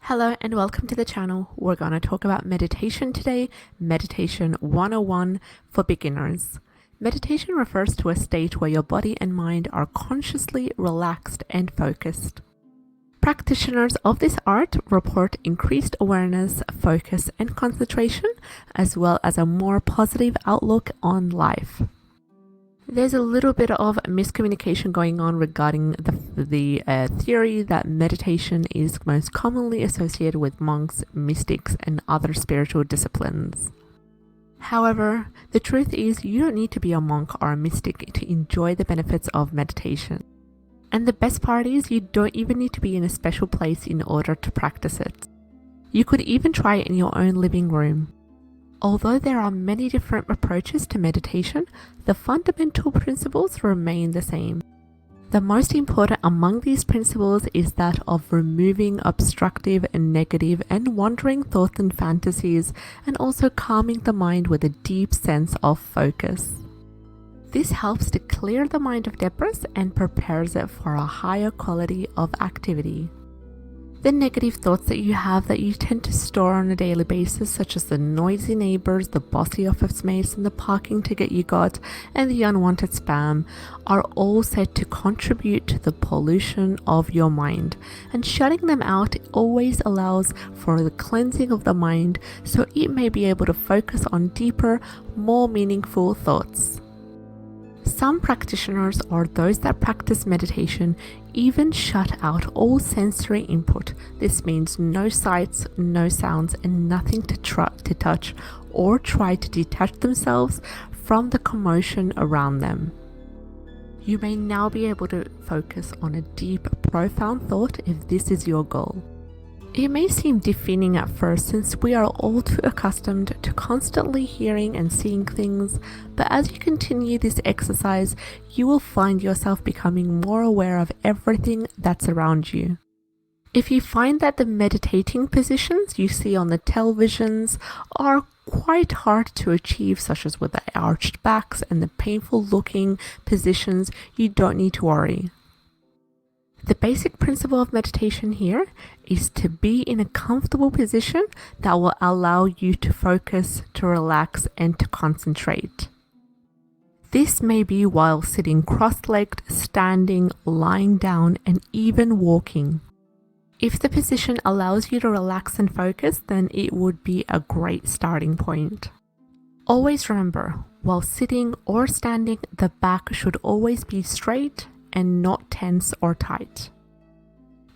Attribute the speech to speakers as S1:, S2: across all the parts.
S1: Hello and welcome to the channel. We're going to talk about meditation today, Meditation 101 for beginners. Meditation refers to a state where your body and mind are consciously relaxed and focused. Practitioners of this art report increased awareness, focus, and concentration, as well as a more positive outlook on life. There's a little bit of miscommunication going on regarding the theory that meditation is most commonly associated with monks, mystics, and other spiritual disciplines. However, the truth is you don't need to be a monk or a mystic to enjoy the benefits of meditation. And the best part is you don't even need to be in a special place in order to practice it. You could even try it in your own living room. Although there are many different approaches to meditation, the fundamental principles remain the same. The most important among these principles is that of removing obstructive and negative and wandering thoughts and fantasies, and also calming the mind with a deep sense of focus. This helps to clear the mind of debris and prepares it for a higher quality of activity. The negative thoughts that you tend to store on a daily basis, such as the noisy neighbors, the bossy office mates, and the parking ticket you got, and the unwanted spam, are all said to contribute to the pollution of your mind. And shutting them out always allows for the cleansing of the mind, so it may be able to focus on deeper, more meaningful thoughts. Some practitioners, or those that practice meditation, even shut out all sensory input. This means no sights, no sounds, and nothing to touch or try to detach themselves from the commotion around them. You may now be able to focus on a deep, profound thought if this is your goal. It may seem defeating at first, since we are all too accustomed to constantly hearing and seeing things, but as you continue this exercise, you will find yourself becoming more aware of everything that's around you. If you find that the meditating positions you see on the televisions are quite hard to achieve, such as with the arched backs and the painful looking positions, you don't need to worry. The basic principle of meditation here is to be in a comfortable position that will allow you to focus, to relax, and to concentrate. This may be while sitting cross-legged, standing, lying down, and even walking. If the position allows you to relax and focus, then it would be a great starting point. Always remember, while sitting or standing, the back should always be straight and not tense or tight.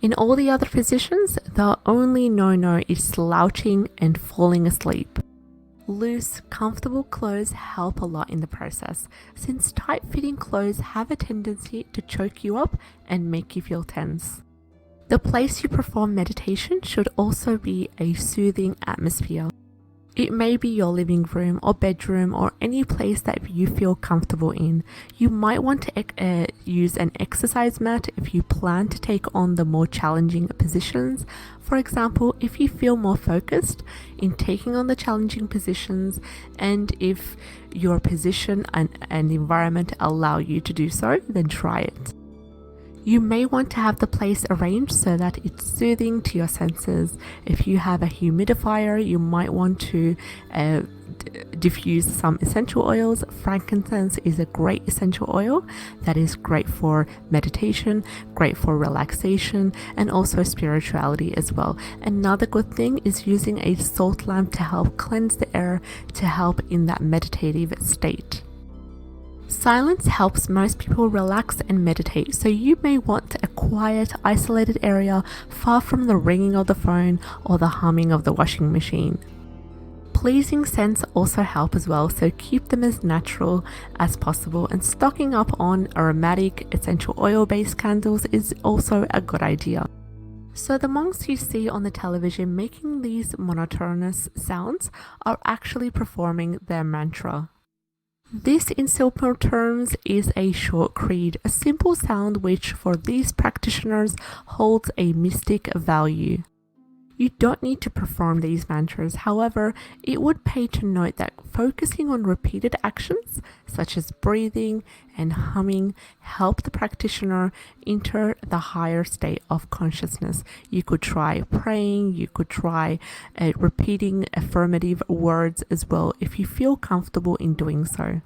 S1: In all the other positions, the only no-no is slouching and falling asleep. Loose, comfortable clothes help a lot in the process, since tight-fitting clothes have a tendency to choke you up and make you feel tense. The place you perform meditation should also be a soothing atmosphere. It may be your living room or bedroom or any place that you feel comfortable in. You might want to use an exercise mat if you plan to take on the more challenging positions. For example, if you feel more focused in taking on the challenging positions, and if your position and environment allow you to do so, then try it. You may want to have the place arranged so that it's soothing to your senses. If you have a humidifier, you might want to diffuse some essential oils. Frankincense is a great essential oil that is great for meditation, great for relaxation, and also spirituality as well. Another good thing is using a salt lamp to help cleanse the air, to help in that meditative state. Silence helps most people relax and meditate, so you may want a quiet, isolated area far from the ringing of the phone or the humming of the washing machine. Pleasing scents also help as well, so keep them as natural as possible, and stocking up on aromatic essential oil-based candles is also a good idea. So the monks you see on the television making these monotonous sounds are actually performing their mantra. This, in simple terms, is a short creed, a simple sound which for these practitioners holds a mystic value. You don't need to perform these mantras. However, it would pay to note that focusing on repeated actions, such as breathing and humming, help the practitioner enter the higher state of consciousness. You could try praying, you could try repeating affirmative words as well if you feel comfortable in doing so.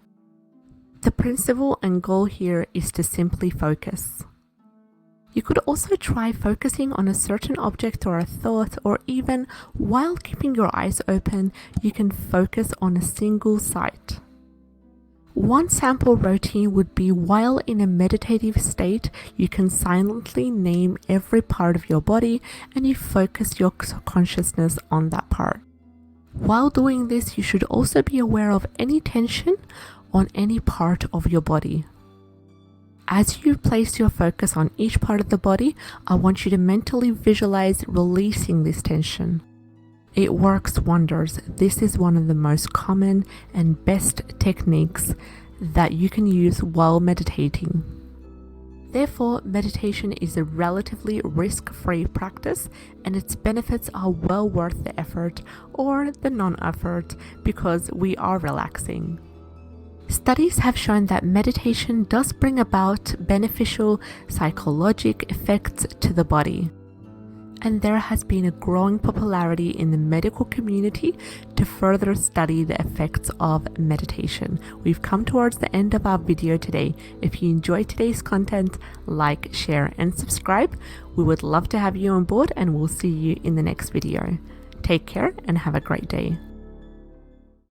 S1: The principle and goal here is to simply focus. You could also try focusing on a certain object or a thought, or even while keeping your eyes open, you can focus on a single sight. One sample routine would be while in a meditative state, you can silently name every part of your body and you focus your consciousness on that part. While doing this, you should also be aware of any tension on any part of your body. As you place your focus on each part of the body, I want you to mentally visualize releasing this tension. It works wonders. This is one of the most common and best techniques that you can use while meditating. Therefore, meditation is a relatively risk-free practice, and its benefits are well worth the effort or the non-effort because we are relaxing. Studies have shown that meditation does bring about beneficial psychological effects to the body. And there has been a growing popularity in the medical community to further study the effects of meditation. We've come towards the end of our video today. If you enjoyed today's content, like, share, and subscribe. We would love to have you on board, and we'll see you in the next video. Take care and have a great day.